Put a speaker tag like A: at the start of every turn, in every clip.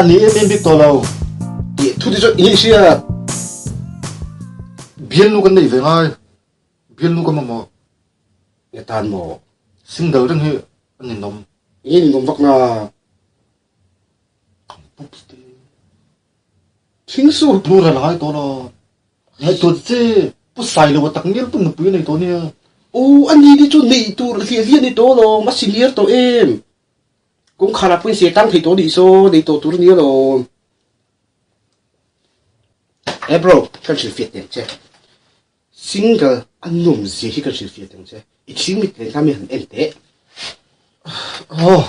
A: anh ấy em biết to lâu
B: thì thu đi cho ý xia
A: biến luôn cái này về ngay biến luôn cái mà
B: người ta mò
A: sinh đầu đang hệ anh nhìn nằm
B: ý mình vắt là chính số
A: luôn là lại to là lại to chứ bút sai luôn tắc nhiên bút bút này to nè
B: ô anh đi cho này tu liền đi to lo mà xin to em cũng khá là quên xe tăng thì to đi số đi to tu nhiều lo em bro cái sự phiền tiền chứ single anh nôm gì cái sự phiền tiền chứ ít xin mình thì tham mình em thế
A: oh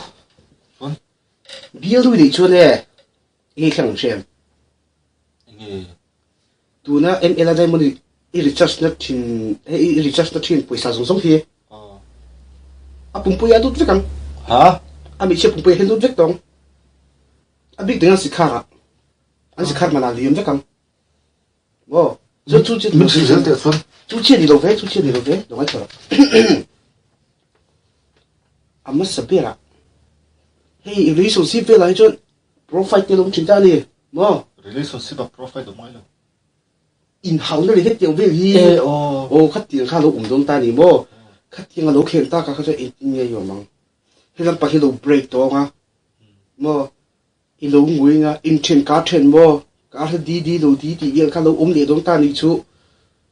A: vâng
B: biết lui đi cho nè ý khẳng xem
A: nghe
B: tu na em là đây mình recharge nó chín pойसा dùng xong thì bùng bùi ăn đút với cam
A: hả
B: bị chết bùng bùi hết đút với tông bị tiếng anh xì khát mà làm liếm với cam wow chú chết
A: mình chỉ dẫn tiệt xuân
B: chú chết đi đâu về đâu ai chờ mất sập bia à hey relationship về lại cho profile tiêu luôn chính ta đi wow
A: relationship và profile đồng mai luôn
B: in hậu nó đi hết tiền về gì khát tiền khá lâu đông ta đi mò khát tiền là lâu khen ta cả cho in nghe rồi mà hay là bắt lâu break đó ha mò in lâu ngồi nga in trên cá trên mò cá đi lâu đi yên khá lâu để đông ta đi chú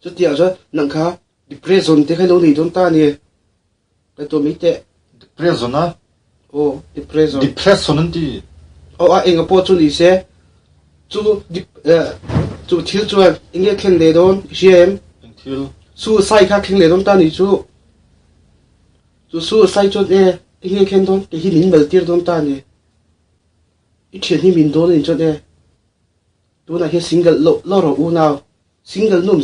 B: cho tiền cho nâng khá depression thế khá lâu đi đông ta đi cái tôi mấy tệ
A: depression á
B: depression
A: đi
B: anh có bao nhiêu đi xe chú thiếu chú anh nghe khen lệ đón xem su sai khác khen lệ đón ta đi chú su sai cho nè nghe khen đón cái gì mình mở tiền đón ta nè ít chuyện thì mình đón đi cho nè tôi là cái single lo rồi u nào single nôm